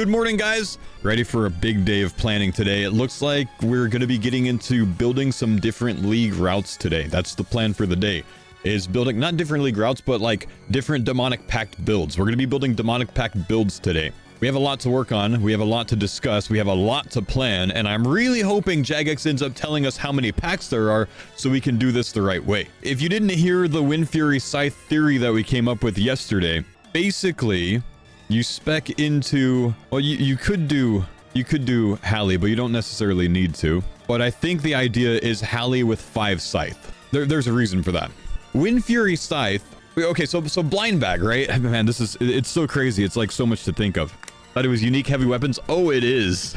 Good morning, guys. Ready for a big day of planning today. It looks like we're going to be getting into building some different league routes today. That's the plan for the day, is building not different league routes, but like different demonic pact builds. We're going to be building demonic pact builds today. We have a lot to work on. We have a lot to discuss. We have a lot to plan. And I'm really hoping Jagex ends up telling us how many packs there are so we can do this the right way. If you didn't hear the Wind Fury Scythe theory that we came up with yesterday, basically you spec into, well, you could do Hallie, but you don't necessarily need to. But I think the idea is Hallie with 5 Scythe. There's a reason for that. Wind Fury Scythe. Okay, so blind bag, right? Man, it's so crazy. It's like so much to think of. Thought it was unique heavy weapons. Oh, it is.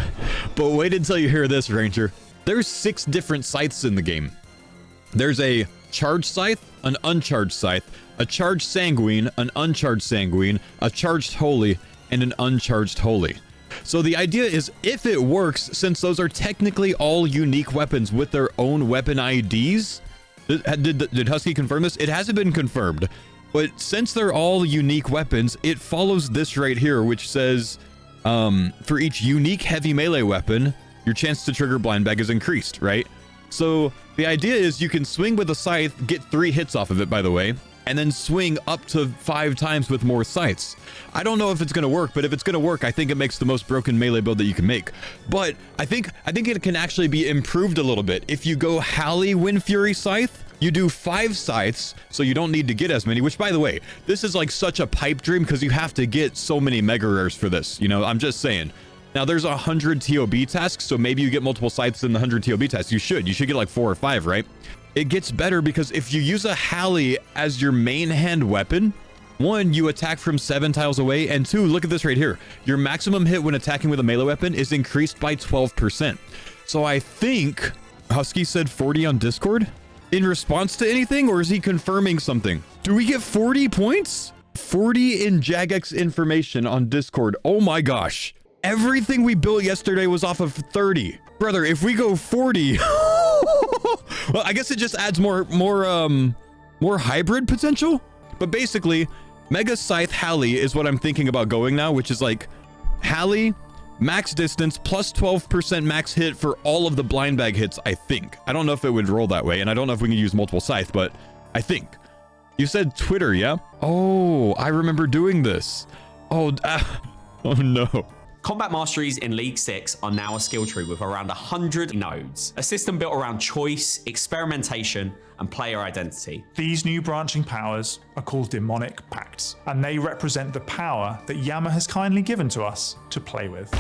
But wait until you hear this, Ranger. There's 6 different scythes in the game. There's a charged scythe, an uncharged scythe, a charged sanguine, an uncharged sanguine, a charged holy, and an uncharged holy. So the idea is, if it works, since those are technically all unique weapons with their own weapon IDs. Did Husky confirm this? It hasn't been confirmed, but since they're all unique weapons, it follows this right here, which says for each unique heavy melee weapon, your chance to trigger blind bag is increased, right? So the idea is you can swing with a scythe, get 3 hits off of it, by the way, and then swing up to 5 times with more scythes. I don't know if it's going to work, but if it's going to work, I think it makes the most broken melee build that you can make. But I think it can actually be improved a little bit. If you go Hallie Wind Fury Scythe, you do 5 scythes, so you don't need to get as many, which, by the way, this is like such a pipe dream because you have to get so many mega rares for this. You know, I'm just saying. Now, there's 100 TOB tasks, so maybe you get multiple scythes in the 100 TOB tasks. You should get like 4 or 5, right? It gets better because if you use a Hallie as your main hand weapon, 1, you attack from 7 tiles away, and 2, look at this right here. Your maximum hit when attacking with a melee weapon is increased by 12%. So I think Husky said 40 on Discord in response to anything, or is he confirming something? Do we get 40 points? 40 in Jagex information on Discord. Oh my gosh. Everything we built yesterday was off of 30. Brother, if we go 40... Well, I guess it just adds more hybrid potential. But basically, Mega Scythe Hallie is what I'm thinking about going now, which is like Hallie, max distance, plus 12% max hit for all of the blind bag hits, I think. I don't know if it would roll that way, and I don't know if we can use multiple scythe, but I think. You said Twitter, yeah? Oh, I remember doing this. Oh no. Combat masteries in League 6 are now a skill tree with around 100 nodes, a system built around choice, experimentation, and player identity. These new branching powers are called demonic pacts, and they represent the power that Yama has kindly given to us to play with.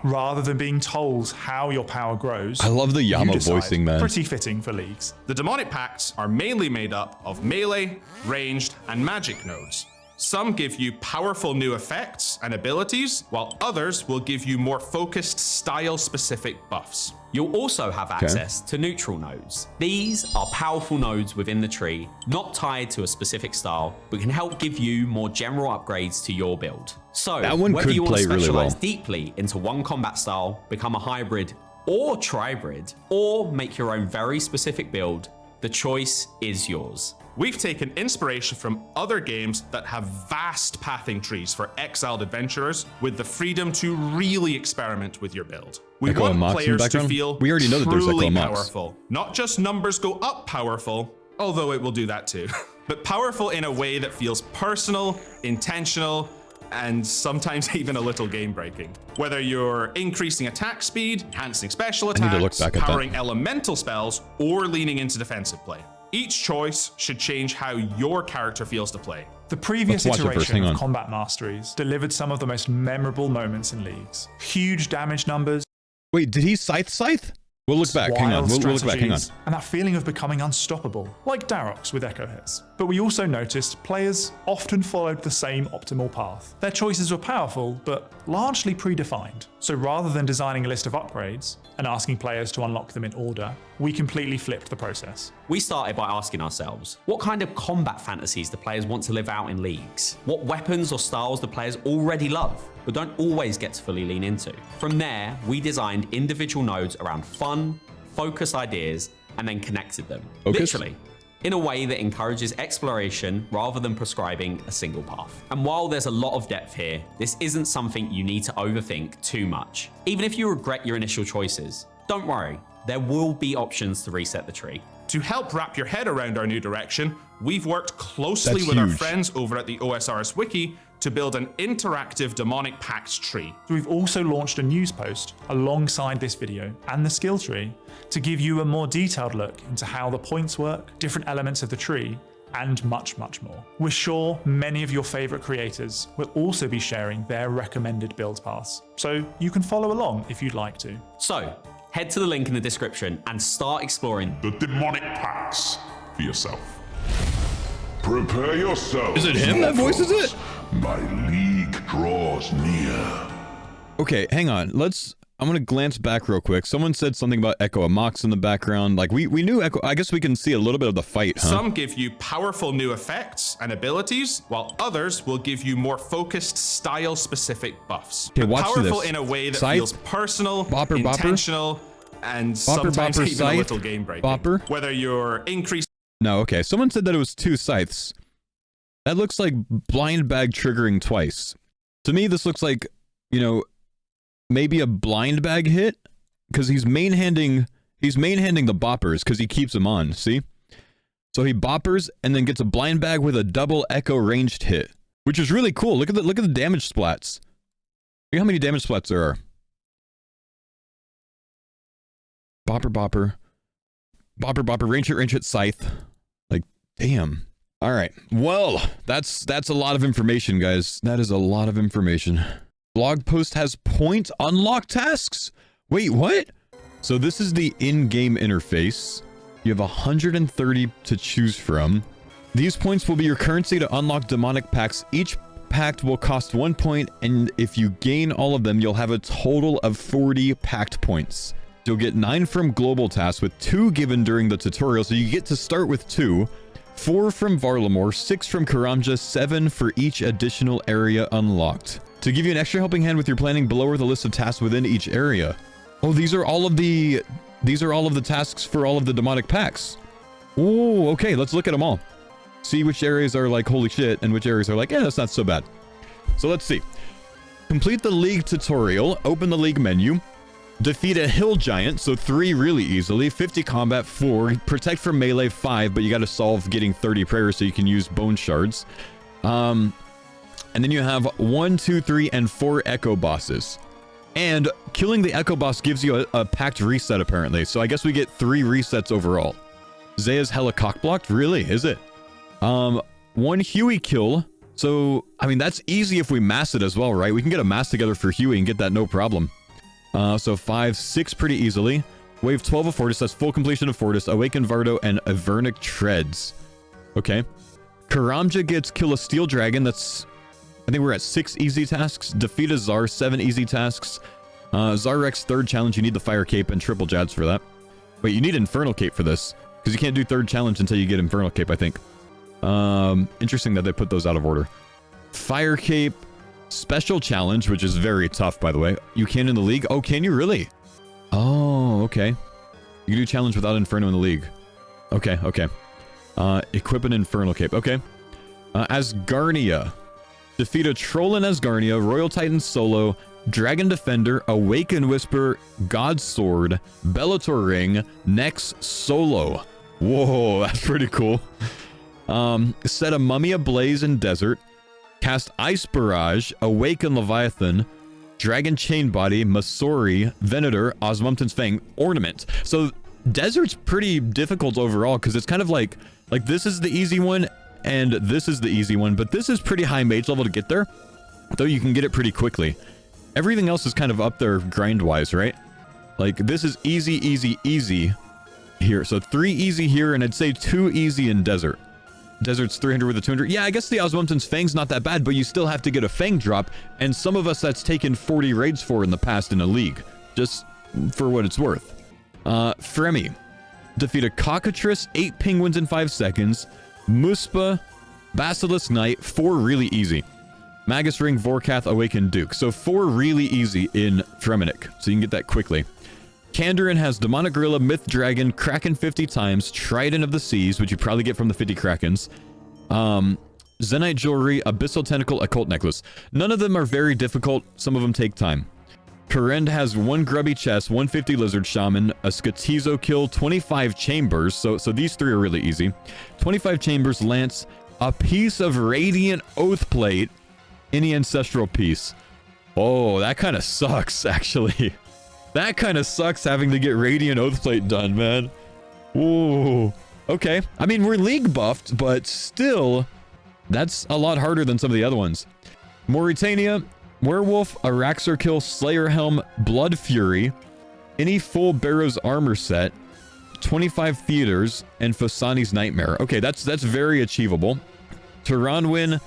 Rather than being told how your power grows, I love the Yama voicing, man. Pretty fitting for leagues. The demonic pacts are mainly made up of melee, ranged, and magic nodes. Some give you powerful new effects and abilities, while others will give you more focused style-specific buffs. You'll also have access to neutral nodes. These are powerful nodes within the tree, not tied to a specific style, but can help give you more general upgrades to your build. So, whether you want to specialize deeply into one combat style, become a hybrid or tribrid, or make your own very specific build, the choice is yours. We've taken inspiration from other games that have vast pathing trees for exiled adventurers with the freedom to really experiment with your build. We want players to feel truly powerful. Not just numbers go up powerful, although it will do that too, but powerful in a way that feels personal, intentional, and sometimes even a little game-breaking. Whether you're increasing attack speed, enhancing special attacks, powering elemental spells, or leaning into defensive play. Each choice should change how your character feels to play. The previous iteration of Combat Masteries delivered some of the most memorable moments in leagues. Huge damage numbers. Wait, did he scythe? We'll look back, hang on, we'll look back, hang on. And that feeling of becoming unstoppable, like Darox with Echo Hits. But we also noticed players often followed the same optimal path. Their choices were powerful, but largely predefined. So rather than designing a list of upgrades and asking players to unlock them in order, we completely flipped the process. We started by asking ourselves, what kind of combat fantasies do players want to live out in leagues? What weapons or styles do players already love, but don't always get to fully lean into? From there, we designed individual nodes around fun, focused ideas, and then connected them. Literally. in a way that encourages exploration rather than prescribing a single path. And while there's a lot of depth here, this isn't something you need to overthink too much. Even if you regret your initial choices, don't worry, there will be options to reset the tree. To help wrap your head around our new direction, we've worked closely with our friends over at the OSRS Wiki to build an interactive demonic pact tree. So we've also launched a news post alongside this video and the skill tree to give you a more detailed look into how the points work, different elements of the tree, and much, much more. We're sure many of your favorite creators will also be sharing their recommended build paths, so you can follow along if you'd like to. So, head to the link in the description and start exploring the demonic pacts for yourself. Prepare yourself. Is it him that voices it? My league draws near. Okay, hang on. I'm gonna glance back real quick. Someone said something about Echo Amox in the background. Like we knew Echo. I guess we can see a little bit of the fight, huh? Some give you powerful new effects and abilities, while others will give you more focused style-specific buffs. Okay, watch powerful this. in a way that Scythe, feels personal, bopper, intentional, and sometimes even scythe, a little game-breaking. Bopper. Whether you're increasing... No, okay. Someone said that it was 2 scythes. That looks like blind bag triggering twice. To me, this looks like, you know, maybe a blind bag hit, because he's main-handing the boppers because he keeps them on, see? So he boppers and then gets a blind bag with a double echo ranged hit, which is really cool. Look at the damage splats. Look how many damage splats there are. Bopper, range hit, scythe. Like, damn. All right. Well, that's a lot of information, guys. That is a lot of information. Blog post has point unlock tasks. Wait, what? So this is the in-game interface. You have 130 to choose from. These points will be your currency to unlock demonic pacts. Each pact will cost 1 point, and if you gain all of them, you'll have a total of 40 pact points. You'll get 9 from global tasks, with 2 given during the tutorial, so you get to start with 2. 4 from Varlamore, 6 from Karamja, 7 for each additional area unlocked. To give you an extra helping hand with your planning, below are the list of tasks within each area. Oh, these are all of the tasks for all of the demonic pacts. Oh, okay, let's look at them all. See which areas are like, holy shit, and which areas are like, that's not so bad. So let's see. Complete the league tutorial, open the league menu, defeat a hill giant, so 3 really easily, 50 combat, 4, protect from melee, 5, but you gotta solve getting 30 prayers so you can use bone shards. And then you have 1, 2, 3, and 4 echo bosses. And killing the echo boss gives you a pact reset, apparently. So I guess we get 3 resets overall. Zaya's hella cock-blocked? Really? Is it? 1 Huey kill. So, I mean, that's easy if we mass it as well, right? We can get a mass together for Huey and get that no problem. So 5, 6 pretty easily. Wave 12 of Fortis, that's full completion of Fortis. Awaken Vardo and Avernic Treads. Okay. Karamja gets kill a steel dragon, that's... I think we're at 6 easy tasks. Defeat a Czar, 7 easy tasks. Zarrek's 3rd challenge, you need the Fire Cape and Triple Jads for that. Wait, you need Infernal Cape for this, because you can't do 3rd challenge until you get Infernal Cape, I think. Interesting that they put those out of order. Fire Cape, Special Challenge, which is very tough, by the way. You can in the league? Oh, can you really? Oh, okay. You can do challenge without Inferno in the league. Okay, okay. Equip an Infernal Cape. Okay. Asgarnia. Defeat a Troll in Asgarnia, Royal Titan solo, Dragon Defender, Awaken Whisper, God Sword, Bellator Ring, Nex solo. Whoa, that's pretty cool. Set a Mummy ablaze in Desert, cast Ice Barrage, Awaken Leviathan, Dragon Chain Body, Masori, Venator, Osmumten's Fang, Ornament. So Desert's pretty difficult overall because it's kind of like this is the easy one and this is the easy one, but this is pretty high mage level to get there, though you can get it pretty quickly. Everything else is kind of up there grind-wise, right? Like, this is easy, easy, easy here. So 3 easy here, and I'd say 2 easy in Desert. Desert's 300 with a 200. Yeah, I guess the Osmumten's Fang's not that bad, but you still have to get a Fang drop, and some of us that's taken 40 raids for in the past in a league, just for what it's worth. Fremi. Defeat a Cockatrice, 8 Penguins in 5 seconds, Muspa, Basilisk Knight, 4 really easy. Magus Ring, Vorkath, Awaken Duke. So 4 really easy in Fremennik, so you can get that quickly. Kandarin has Demonic Gorilla, Myth Dragon, Kraken 50 times, Trident of the Seas, which you probably get from the 50 Krakens, Zenite Jewelry, Abyssal Tentacle, Occult Necklace. None of them are very difficult. Some of them take time. Karend has 1 Grubby Chest, 150 Lizard Shaman, a Skatizo Kill, 25 Chambers. So these 3 are really easy. 25 Chambers, Lance, a piece of Radiant Oathplate, any Ancestral piece. Oh, that kind of sucks, actually. That kind of sucks having to get Radiant Oathplate done, man. Whoa. Okay. I mean, we're league buffed, but still, that's a lot harder than some of the other ones. Mauritania, Werewolf, Araxer Kill, Slayer Helm, Blood Fury, any full Barrow's armor set, 25 Theaters, and Fasani's Nightmare. Okay, that's very achievable. Taranwin,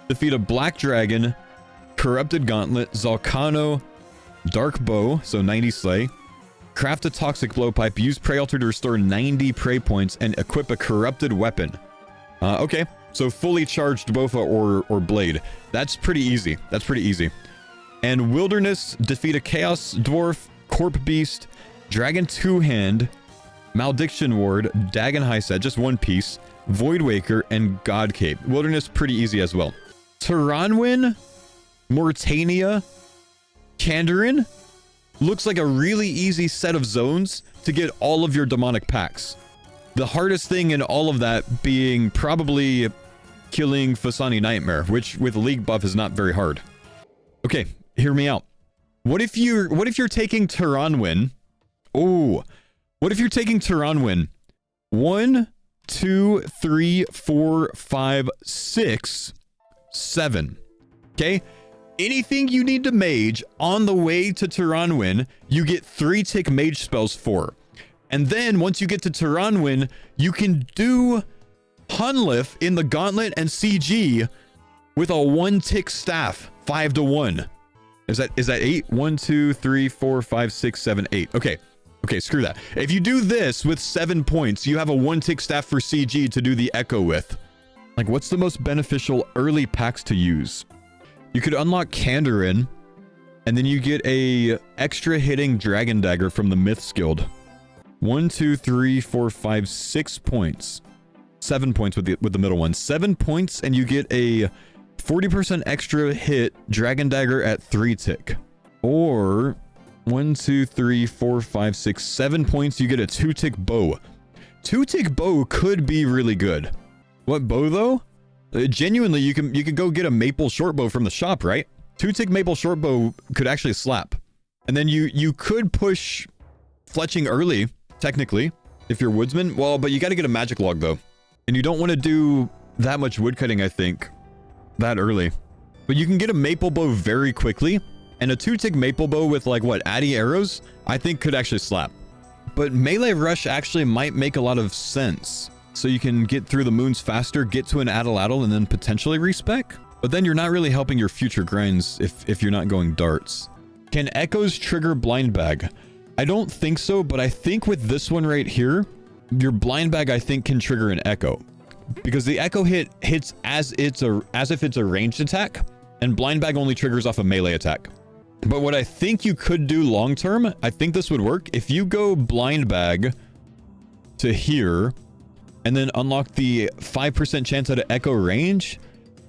defeat a Black Dragon, Corrupted Gauntlet, Zalcano, Dark Bow, so 90 Slay, craft a Toxic Blowpipe, use Prey Altar to restore 90 Prey points, and equip a Corrupted Weapon. Okay. So fully charged Bofa or Blade. That's pretty easy. That's pretty easy. And Wilderness, defeat a Chaos Dwarf, Corp Beast, Dragon 2-Hand, Malediction Ward, Dagon High Set, just 1 piece, Void Waker, and God Cape. Wilderness, pretty easy as well. Taranwin, Mauritania, Kandarin, looks like a really easy set of zones to get all of your demonic packs. The hardest thing in all of that being probably killing Fasani Nightmare, which with League buff is not very hard. Okay, hear me out. What if you're taking Taranwin? Oh, what if you're taking Taranwin? 1, 2, 3, 4, 5, 6, 7. Okay? Anything you need to mage on the way to Taranwin, you get 3 tick mage spells for. And then once you get to Taranwin, you can do Hunlif in the Gauntlet and CG with a 1-tick staff, 5 to 1. Is that 8? 1, 2, 3, 4, 5, 6, 7, 8. Okay, screw that. If you do this with 7 points, you have a 1-tick staff for CG to do the Echo with. Like, what's the most beneficial early packs to use? You could unlock Kandarin, and then you get a extra hitting Dragon Dagger from the Myths Guild. 1, 2, 3, 4, 5, 6 points. 7 points with the middle one. 7 points, and you get a 40% extra hit Dragon Dagger at 3 tick. Or 1, 2, 3, 4, 5, 6, 7 points, you get a 2-tick bow. 2-tick bow could be really good. What bow though? Genuinely, you can go get a maple shortbow from the shop, right? 2-tick maple shortbow could actually slap. And then you could push fletching early, technically, if you're woodsman. Well, but you got to get a magic log though. And you don't want to do that much woodcutting, I think, that early. But you can get a maple bow very quickly. And a 2-tick maple bow with like what, Addy arrows, I think could actually slap. But melee rush actually might make a lot of sense. So you can get through the moons faster, get to an Addle, and then potentially respec. But then you're not really helping your future grinds if you're not going darts. Can echoes trigger blind bag? I don't think so, but I think with this one right here, your blind bag I think can trigger an echo. Because the echo hits as if it's a ranged attack, and blind bag only triggers off a melee attack. But what I think you could do long term, I think this would work. If you go blind bag to here, and then unlock the 5% chance at an echo range,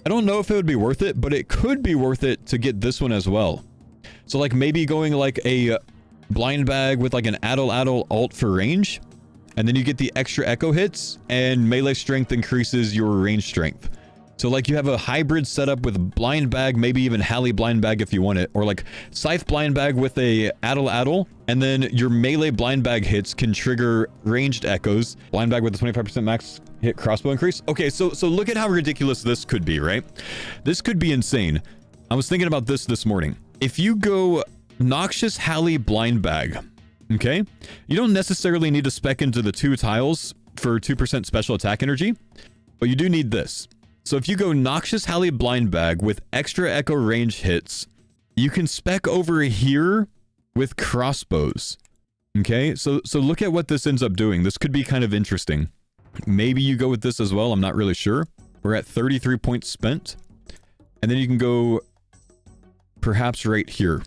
I don't know if it would be worth it, but it could be worth it to get this one as well. So like maybe going like a blind bag with like an Addle alt for range, and then you get the extra echo hits, and melee strength increases your range strength. So like you have a hybrid setup with blind bag, maybe even Hallie blind bag if you want it, or like Scythe blind bag with a Addle, and then your melee blind bag hits can trigger ranged echoes. Blind bag with a 25% max hit crossbow increase. Okay, so look at how ridiculous this could be, right? This could be insane. I was thinking about this morning. If you go Noxious Hallie blind bag, okay, you don't necessarily need to spec into the 2 tiles for 2% special attack energy, but you do need this. So if you go Noxious Hallie blind bag with extra echo range hits, you can spec over here with crossbows. Okay, so look at what this ends up doing. This could be kind of interesting. Maybe you go with this as well. I'm not really sure. We're at 33 points spent. And then you can go perhaps right here.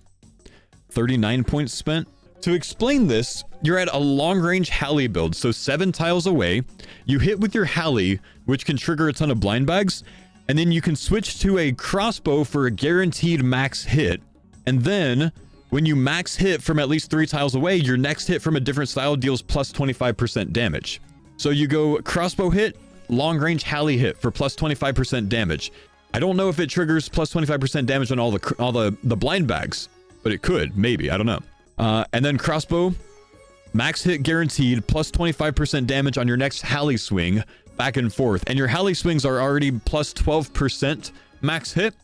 39 points spent. To explain this, you're at a long-range Halley build, so 7 tiles away. You hit with your Halley, which can trigger a ton of blind bags, and then you can switch to a crossbow for a guaranteed max hit. And then, when you max hit from at least 3 tiles away, your next hit from a different style deals plus 25% damage. So you go crossbow hit, long-range Halley hit for plus 25% damage. I don't know if it triggers plus 25% damage on all the blind bags, but it could, maybe, I don't know. And then crossbow, max hit guaranteed, plus 25% damage on your next Halley swing, back and forth. And your Halley swings are already plus 12% max hit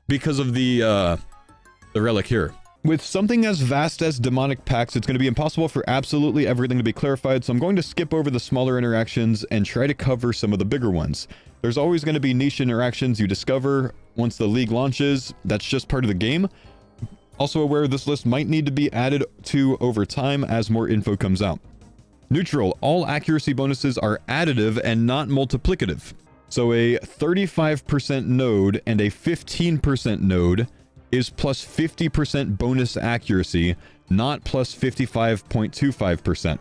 because of the relic here. With something as vast as demonic pacts, it's going to be impossible for absolutely everything to be clarified, so I'm going to skip over the smaller interactions and try to cover some of the bigger ones. There's always going to be niche interactions you discover once the league launches. That's just part of the game. Also aware this list might need to be added to over time as more info comes out. Neutral, all accuracy bonuses are additive and not multiplicative. So a 35% node and a 15% node is plus 50% bonus accuracy, not plus 55.25%.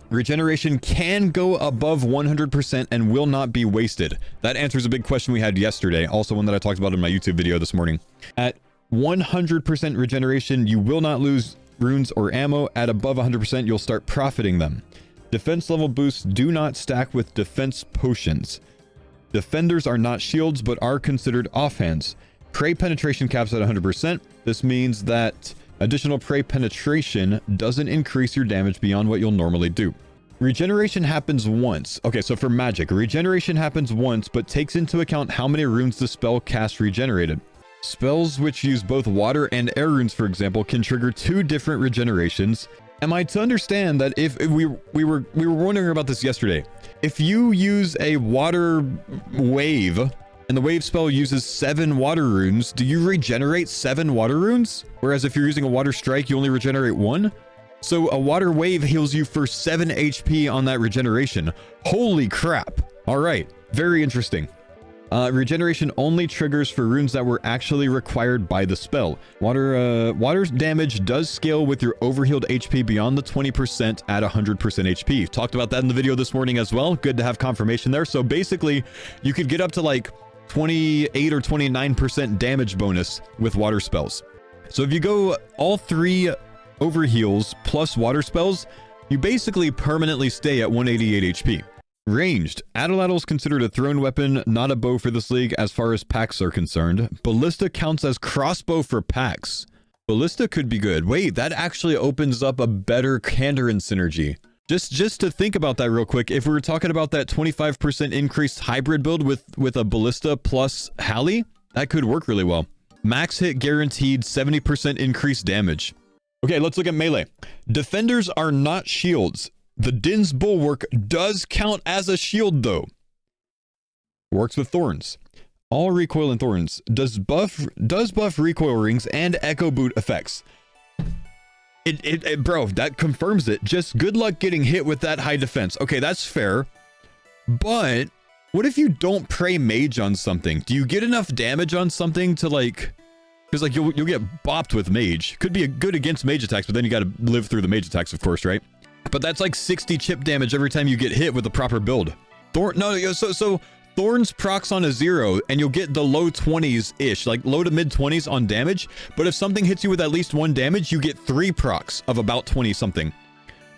Regeneration can go above 100% and will not be wasted. That answers a big question we had yesterday, also one that I talked about in my YouTube video this morning. At 100% regeneration, you will not lose runes or ammo. At above 100%, you'll start profiting them. Defense level boosts do not stack with defense potions. Defenders are not shields, but are considered offhands. Prey penetration caps at 100%. This means that additional prey penetration doesn't increase your damage beyond what you'll normally do. Regeneration happens once. Okay, so for magic, regeneration happens once, but takes into account how many runes the spell cast regenerated. Spells which use both water and air runes, for example, can trigger 2 different regenerations. Am I to understand that if we were wondering about this yesterday, if you use a water wave and the wave spell uses 7 water runes, do you regenerate 7 water runes? Whereas if you're using a water strike, you only regenerate 1? So a water wave heals you for 7 HP on that regeneration. Holy crap. All right, very interesting. Regeneration only triggers for runes that were actually required by the spell. Water's damage does scale with your overhealed HP beyond the 20% at 100% HP. Talked about that in the video this morning as well. Good to have confirmation there. So basically, you could get up to like 28 or 29% damage bonus with water spells. So if you go all 3 overheals plus water spells, you basically permanently stay at 188 HP. Ranged. Atlatl is considered a thrown weapon, not a bow for this league as far as pacts are concerned. Ballista counts as crossbow for pacts. Ballista could be good. Wait, that actually opens up a better Kandarin synergy. Just to think about that real quick, if we were talking about that 25% increased hybrid build with a Ballista plus Halley, that could work really well. Max hit guaranteed 70% increased damage. Okay, let's look at melee. Defenders are not shields. The Din's Bulwark does count as a shield though. Works with thorns. All recoil and thorns. Does buff recoil rings and echo boot effects. Bro, that confirms it. Just good luck getting hit with that high defense. Okay, that's fair. But what if you don't pray mage on something? Do you get enough damage on something to like... Because like you'll get bopped with mage. Could be good against mage attacks, but then you got to live through the mage attacks, of course, right? But that's like 60 chip damage every time you get hit with the proper build. So Thorns procs on a 0 and you'll get the low 20s-ish, like low to mid 20s on damage. But if something hits you with at least 1 damage, you get 3 procs of about 20 something.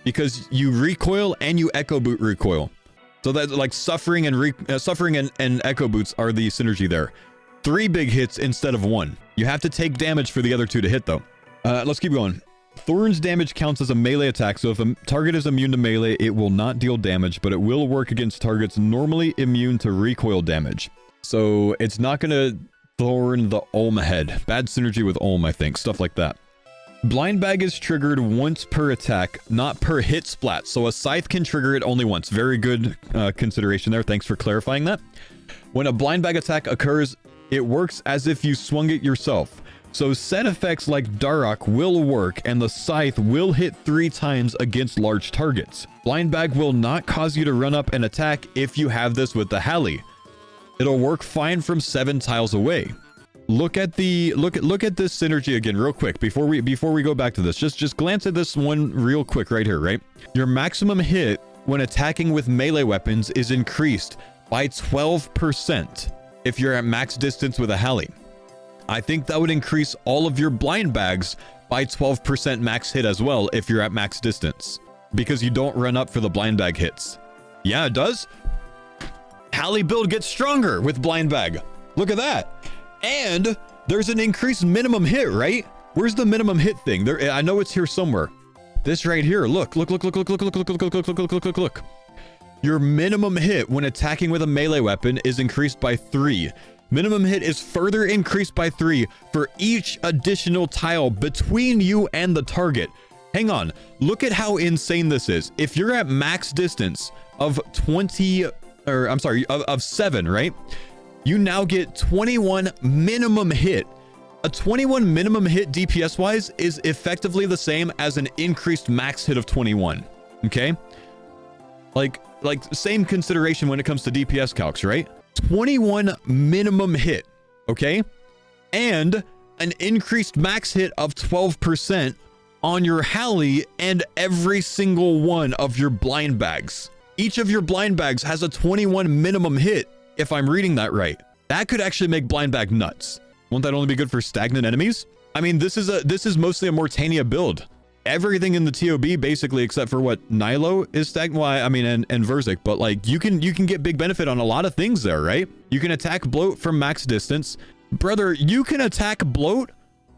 Because you recoil and you echo boot recoil. So that's like suffering and echo boots are the synergy there. 3 big hits instead of 1. You have to take damage for the other 2 to hit though. Let's keep going. Thorns damage counts as a melee attack, so if a target is immune to melee, it will not deal damage, but it will work against targets normally immune to recoil damage. So it's not going to thorn the Olm head. Bad synergy with Olm, I think. Stuff like that. Blind bag is triggered once per attack, not per hit splat. So a scythe can trigger it only once. Very good consideration there. Thanks for clarifying that. When a blind bag attack occurs, it works as if you swung it yourself. So set effects like Darok will work and the scythe will hit 3 times against large targets. Blind bag will not cause you to run up and attack if you have this with the Halley. It'll work fine from 7 tiles away. look at this synergy again real quick before we go back to this. Just glance at this one real quick right here, right? Your maximum hit when attacking with melee weapons is increased by 12% if you're at max distance with a Hallie. I think that would increase all of your blind bags by 12% max hit as well if you're at max distance, because you don't run up for the blind bag hits. Yeah, it does. Hallie build gets stronger with blind bag. Look at that. And there's an increased minimum hit, right? Where's the minimum hit thing? There, I know it's here somewhere. This right here. Look. Your minimum hit when attacking with a melee weapon is increased by 3. Minimum hit is further increased by 3 for each additional tile between you and the target. Hang on. Look at how insane this is. If you're at max distance of 7, right? You now get 21 minimum hit. A 21 minimum hit DPS wise is effectively the same as an increased max hit of 21. Okay? Like same consideration when it comes to DPS calcs, right? 21 minimum hit, okay? And an increased max hit of 12% on your Hallie and every single one of your blind bags. Each of your blind bags has a 21 minimum hit, if I'm reading that right. That could actually make blind bag nuts. Won't that only be good for stagnant enemies? I mean, this is mostly a Mortania build. Everything in the TOB basically, except for what Nilo is stagnant. Well, I mean, and Verzik, but like you can get big benefit on a lot of things there, right? You can attack bloat from max distance. Brother, you can attack bloat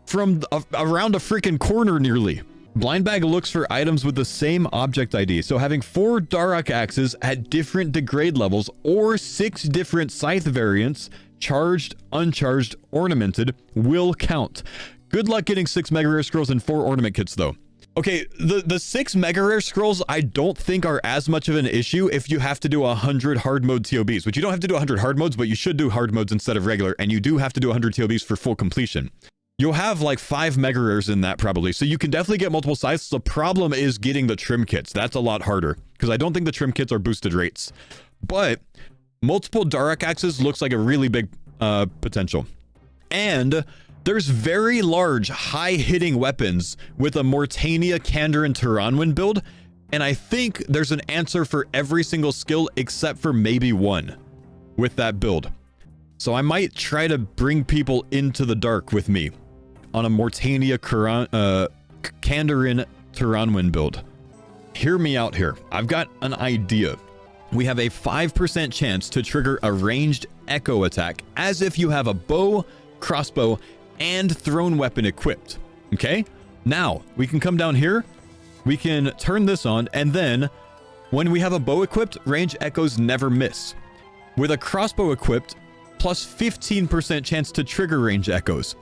from around a freaking corner nearly. Blind bag looks for items with the same object ID. So having 4 Darok axes at different degrade levels or 6 different scythe variants, charged, uncharged, ornamented, will count. Good luck getting 6 mega rare scrolls and 4 ornament kits though. Okay, the 6 mega rare scrolls I don't think are as much of an issue if you have to do 100 hard mode TOBs, which you don't have to do 100 hard modes, but you should do hard modes instead of regular, and you do have to do 100 TOBs for full completion. You'll have like 5 mega rares in that probably, so you can definitely get multiple scythes. The problem is getting the trim kits. That's a lot harder, because I don't think the trim kits are boosted rates. But multiple Darok axes looks like a really big potential. And there's very large, high-hitting weapons with a Mortania, Kandar, and Turanwin build, and I think there's an answer for every single skill except for maybe one with that build. So I might try to bring people into the dark with me on a Mortania, Kandarin, Turanwin build. Hear me out here. I've got an idea. We have a 5% chance to trigger a ranged echo attack as if you have a bow, crossbow, and thrown weapon equipped. Okay, now we can come down here, we can turn this on, and then when we have a bow equipped, range echoes never miss. With a crossbow equipped, plus 15% chance to trigger range echoes.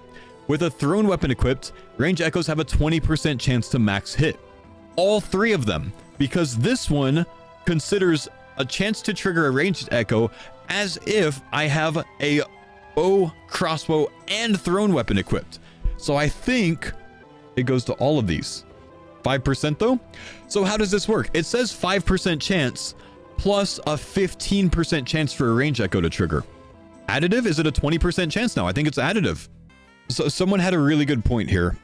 With a thrown weapon equipped, range echoes have a 20% chance to max hit. All 3 of them, because this one considers a chance to trigger a ranged echo as if I have a bow, crossbow, and thrown weapon equipped. So I think it goes to all of these. 5% though? So how does this work? It says 5% chance plus a 15% chance for a range echo to trigger. Additive? Is it a 20% chance now? I think it's additive. So someone had a really good point here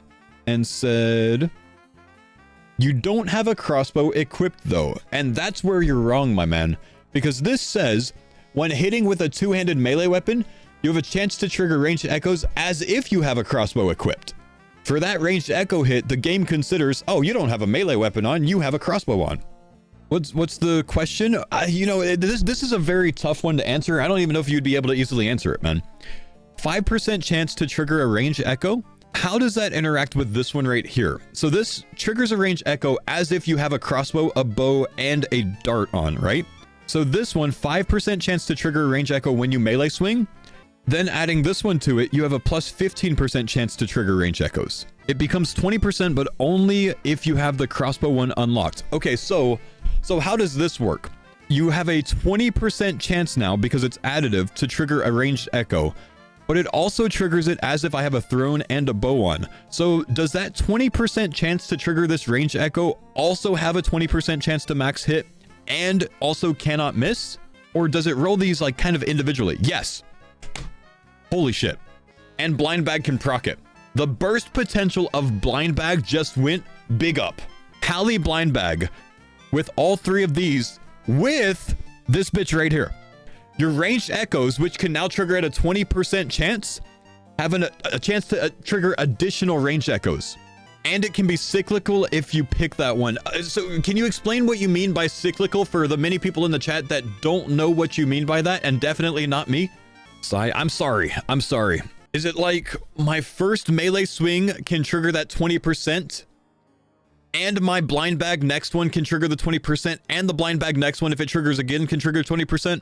and said, you don't have a crossbow equipped though. And that's where you're wrong, my man. Because this says, when hitting with a 2-handed melee weapon, you have a chance to trigger ranged echoes as if you have a crossbow equipped. For that ranged echo hit, the game considers, oh, you don't have a melee weapon on, you have a crossbow on. What's the question? You know, this is a very tough one to answer. I don't even know if you'd be able to easily answer it, man. 5% chance to trigger a ranged echo? How does that interact with this one right here? So this triggers a ranged echo as if you have a crossbow, a bow, and a dart on, right? So this one, 5% chance to trigger a ranged echo when you melee swing. Then adding this one to it, you have a plus 15% chance to trigger range echoes. It becomes 20%, but only if you have the crossbow one unlocked. Okay, so how does this work? You have a 20% chance now, because it's additive, to trigger a ranged echo, but it also triggers it as if I have a thrown and a bow on. So does that 20% chance to trigger this ranged echo also have a 20% chance to max hit and also cannot miss? Or does it roll these like kind of individually? Yes. Holy shit. and blind bag can proc it. The burst potential of blind bag just went big up. Pally blind bag with all 3 of these with this bitch right here. Your ranged echoes, which can now trigger at a 20% chance, have a chance to trigger additional ranged echoes. And it can be cyclical if you pick that one. So can you explain what you mean by cyclical for the many people in the chat that don't know what you mean by that, and definitely not me? I'm sorry. Is it like my first melee swing can trigger that 20%? And my blind bag next one can trigger the 20%, and the blind bag next one, if it triggers again, can trigger 20%?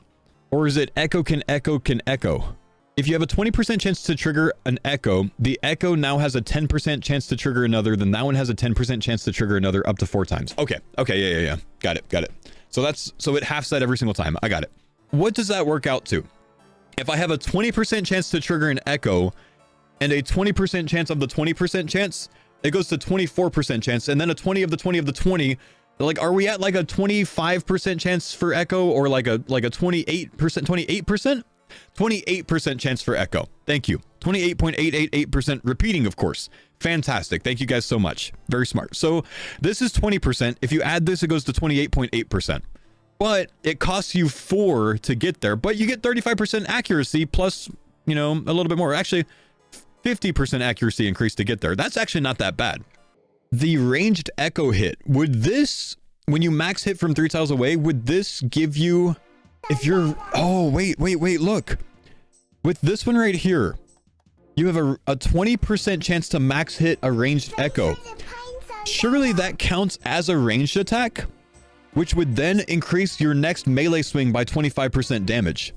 Or is it echo can echo can echo? If you have a 20% chance to trigger an echo, the echo now has a 10% chance to trigger another, then that one has a 10% chance to trigger another up to 4 times. Okay, yeah. Got it. So it halves that every single time. I got it. What does that work out to? If I have a 20% chance to trigger an echo and a 20% chance of the 20% chance, it goes to 24% chance, and then a 20 of the 20 of the 20. Like, are we at like a 25% chance for echo, or like a 28%? 28% chance for echo. Thank you. 28.888% repeating, of course. Fantastic. Thank you guys so much. Very smart. So this is 20%. If you add this, it goes to 28.8%. But it costs you 4 to get there, but you get 35% accuracy plus, a little bit more. Actually, 50% accuracy increase to get there. That's actually not that bad. The ranged echo hit, would this, when you max hit from 3 tiles away, would this give you, if you're, oh, wait, look. With this one right here, you have a 20% chance to max hit a ranged echo. Surely that counts as a ranged attack, which would then increase your next melee swing by 25% damage.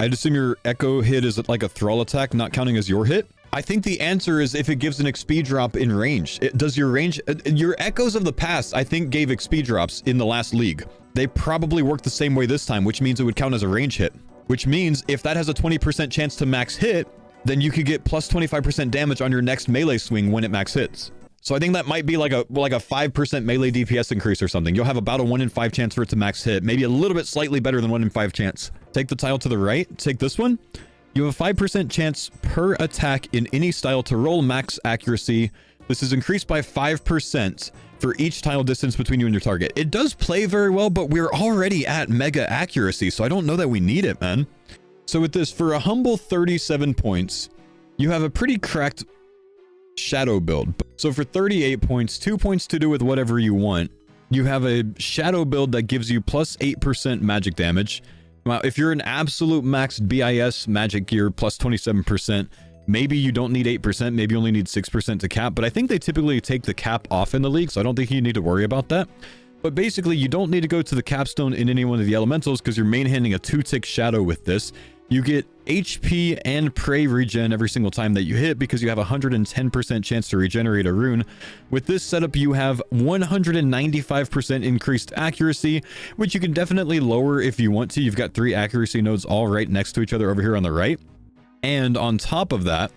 I'd assume your echo hit is like a thrall attack, not counting as your hit. I think the answer is if it gives an XP drop in range. Does your range, your echoes of the past, I think gave XP drops in the last league. They probably work the same way this time, which means it would count as a range hit. Which means if that has a 20% chance to max hit, then you could get plus 25% damage on your next melee swing when it max hits. So I think that might be like a 5% melee DPS increase or something. You'll have about a 1 in 5 chance for it to max hit. Maybe a little bit slightly better than 1 in 5 chance. Take the tile to the right, take this one. You have a 5% chance per attack in any style to roll max accuracy. This is increased by 5% for each tile distance between you and your target. It does play very well, but we're already at mega accuracy, so I don't know that we need it, man. So with this, for a humble 37 points, you have a pretty cracked shadow build. So for 38 points, 2 points to do with whatever you want, you have a shadow build that gives you plus 8% magic damage. Now, if you're an absolute max BIS magic gear plus 27%, maybe you don't need 8%, maybe you only need 6% to cap, but I think they typically take the cap off in the league, so I don't think you need to worry about that. But basically, you don't need to go to the capstone in any one of the elementals because you're main handing a 2-tick shadow with this. You get HP and prey regen every single time that you hit because you have a 110% chance to regenerate a rune. With this setup, you have 195% increased accuracy, which you can definitely lower if you want to. You've got 3 accuracy nodes all right next to each other over here on the right. And on top of that,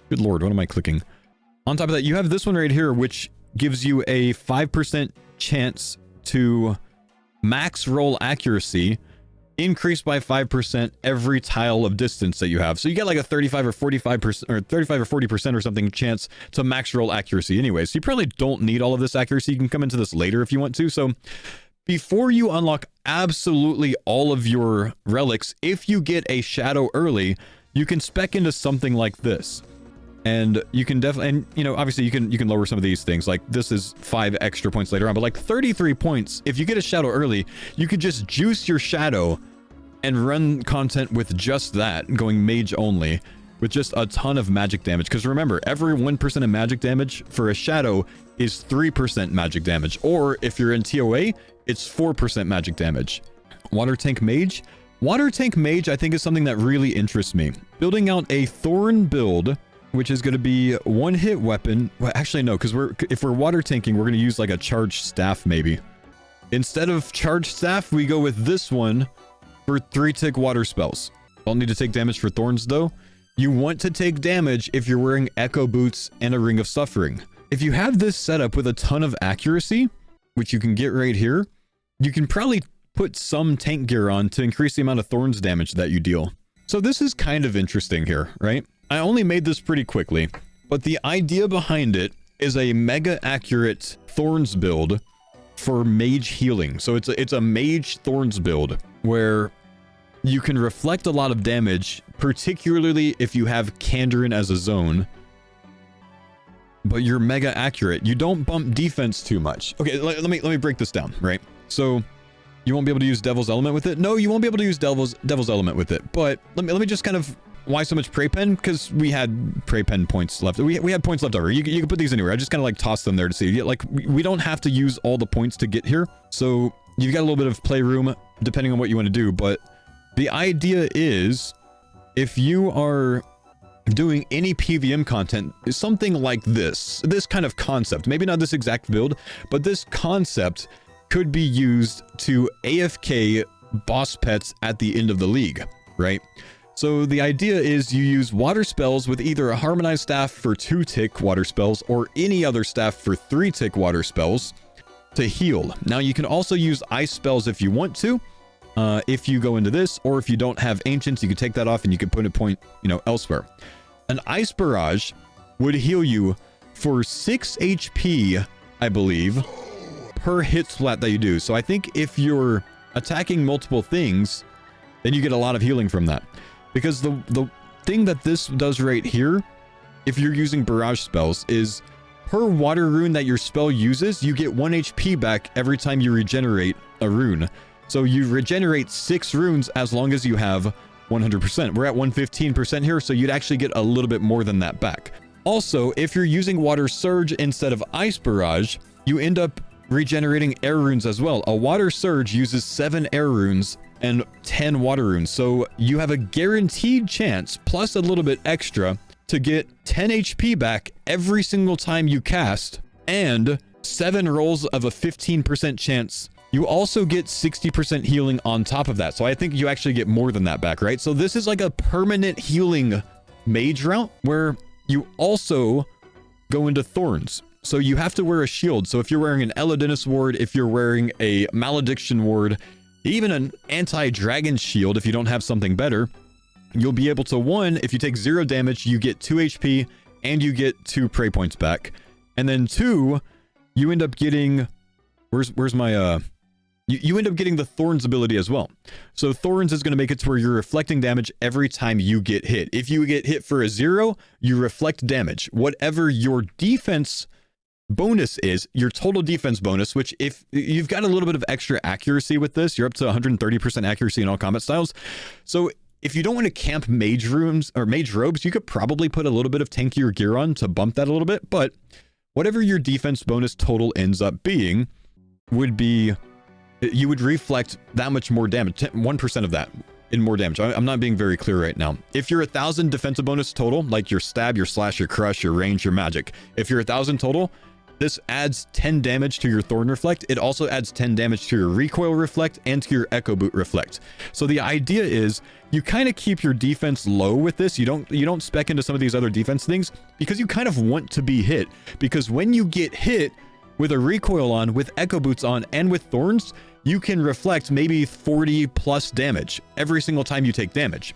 good lord, what am I clicking? On top of that, you have this one right here, which gives you a 5% chance to max roll accuracy, increased by 5% every tile of distance that you have. So you get like a 35 or 45% or 35 or 40% or something chance to max roll accuracy anyway. So you probably don't need all of this accuracy. You can come into this later if you want to. So before you unlock absolutely all of your relics, if you get a shadow early, you can spec into something like this. And you can definitely, and you know, obviously you can lower some of these things. Like this is 5 extra points later on, but like 33 points, if you get a shadow early, you could just juice your shadow and run content with just that, going mage only, with just a ton of magic damage. Because remember, every 1% of magic damage for a shadow is 3% magic damage. Or if you're in TOA, it's 4% magic damage. Water tank mage? Water tank mage, I think, is something that really interests me. Building out a thorn build, which is going to be 1-hit weapon. Well, actually, no, because if we're water tanking, we're going to use like a charged staff, maybe. Instead of charged staff, we go with this one for 3-tick water spells. Don't need to take damage for thorns, though. You want to take damage if you're wearing echo boots and a ring of suffering. If you have this setup with a ton of accuracy, which you can get right here, you can probably put some tank gear on to increase the amount of thorns damage that you deal. So this is kind of interesting here, right? I only made this pretty quickly, but the idea behind it is a mega accurate Thorns build for mage healing. So it's a mage Thorns build where you can reflect a lot of damage, particularly if you have Kandarin as a zone, but you're mega accurate. You don't bump defense too much. Okay, let me break this down, right? So you won't be able to use Devil's Element with it. No, you won't be able to use Devil's Element with it. But let me just kind of, why so much Prey Pen? Because we had Prey Pen points left. We had points left over. You can put these anywhere. I just kind of like toss them there to see. Like we don't have to use all the points to get here. So you've got a little bit of playroom depending on what you want to do. But the idea is, if you are doing any PVM content, something like this kind of concept, maybe not this exact build, but this concept could be used to AFK boss pets at the end of the league, right? So the idea is you use water spells with either a harmonized staff for 2-tick water spells or any other staff for 3-tick water spells to heal. Now you can also use ice spells if you want to, if you go into this, or if you don't have ancients, you can take that off and you can put a point, elsewhere. An ice barrage would heal you for 6 HP, I believe, per hit splat that you do. So I think if you're attacking multiple things, then you get a lot of healing from that. Because the thing that this does right here, if you're using barrage spells, is per water rune that your spell uses, you get 1 HP back every time you regenerate a rune. So you regenerate 6 runes as long as you have 100%. We're at 115% here, so you'd actually get a little bit more than that back. Also, if you're using water surge instead of ice barrage, you end up regenerating air runes as well. A water surge uses 7 air runes and 10 water runes. So you have a guaranteed chance, plus a little bit extra, to get 10 HP back every single time you cast, and 7 rolls of a 15% chance. You also get 60% healing on top of that. So I think you actually get more than that back, right? So this is like a permanent healing mage route where you also go into Thorns. So you have to wear a shield. So if you're wearing an Elodinus ward, if you're wearing a Malediction ward, even an anti-dragon shield, if you don't have something better, you'll be able to, 1, if you take 0 damage, you get 2 HP and you get 2 prey points back. And then 2, you end up getting, where's my, you end up getting the Thorns ability as well. So Thorns is going to make it to where you're reflecting damage every time you get hit. If you get hit for a 0, you reflect damage. Whatever your defense bonus is, your total defense bonus, which if you've got a little bit of extra accuracy with this, you're up to 130% accuracy in all combat styles. So if you don't want to camp mage rooms or mage robes, you could probably put a little bit of tankier gear on to bump that a little bit. But whatever your defense bonus total ends up being would be, you would reflect that much more damage, 1% of that in more damage. I'm not being very clear right now. If you're 1,000 defensive bonus total, like your stab, your slash, your crush, your range, your magic, if you're 1,000 total, this adds 10 damage to your Thorn Reflect. It also adds 10 damage to your Recoil Reflect and to your Echo Boot Reflect. So the idea is you kind of keep your defense low with this. You don't spec into some of these other defense things because you kind of want to be hit. Because when you get hit with a Recoil on, with Echo Boots on, and with Thorns, you can reflect maybe 40 plus damage every single time you take damage.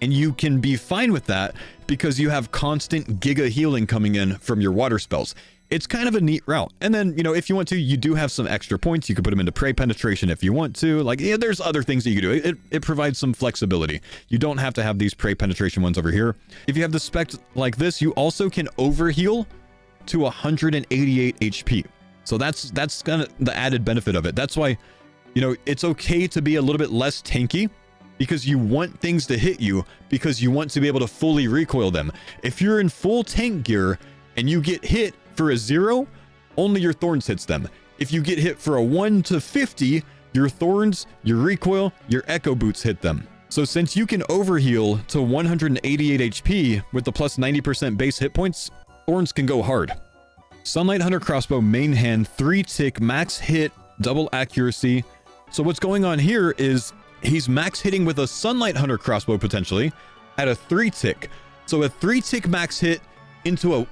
And you can be fine with that because you have constant giga healing coming in from your water spells. It's kind of a neat route. And then, if you want to, you do have some extra points. You could put them into prey penetration if you want to. Like, yeah, there's other things that you can do. It provides some flexibility. You don't have to have these prey penetration ones over here. If you have the spec like this, you also can overheal to 188 HP. So that's kind of the added benefit of it. That's why, it's okay to be a little bit less tanky, because you want things to hit you, because you want to be able to fully recoil them. If you're in full tank gear and you get hit for a 0, only your Thorns hits them. If you get hit for a 1 to 50, your Thorns, your Recoil, your Echo Boots hit them. So since you can overheal to 188 HP with the plus 90% base hit points, Thorns can go hard. Sunlight Hunter Crossbow main hand, 3-tick, max hit, double accuracy. So what's going on here is he's max hitting with a Sunlight Hunter Crossbow potentially at a 3-tick. So a 3-tick max hit into a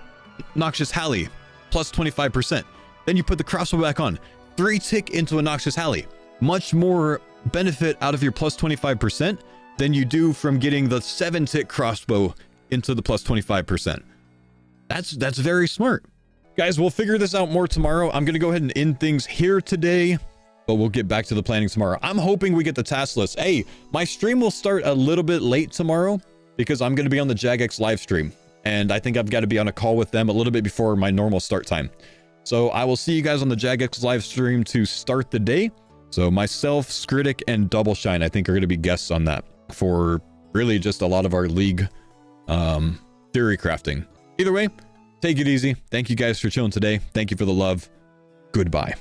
Noxious Halley, plus 25%. Then you put the crossbow back on, 3-tick into a Noxious Halley. Much more benefit out of your plus 25% than you do from getting the 7-tick crossbow into the plus 25%. That's very smart. Guys, we'll figure this out more tomorrow. I'm going to go ahead and end things here today, but we'll get back to the planning tomorrow. I'm hoping we get the task list. Hey, my stream will start a little bit late tomorrow because I'm going to be on the Jagex live stream. And I think I've got to be on a call with them a little bit before my normal start time. So I will see you guys on the Jagex live stream to start the day. So myself, Skritic, and Double Shine, I think are going to be guests on that for really just a lot of our league theory crafting. Either way, take it easy. Thank you guys for chilling today. Thank you for the love. Goodbye.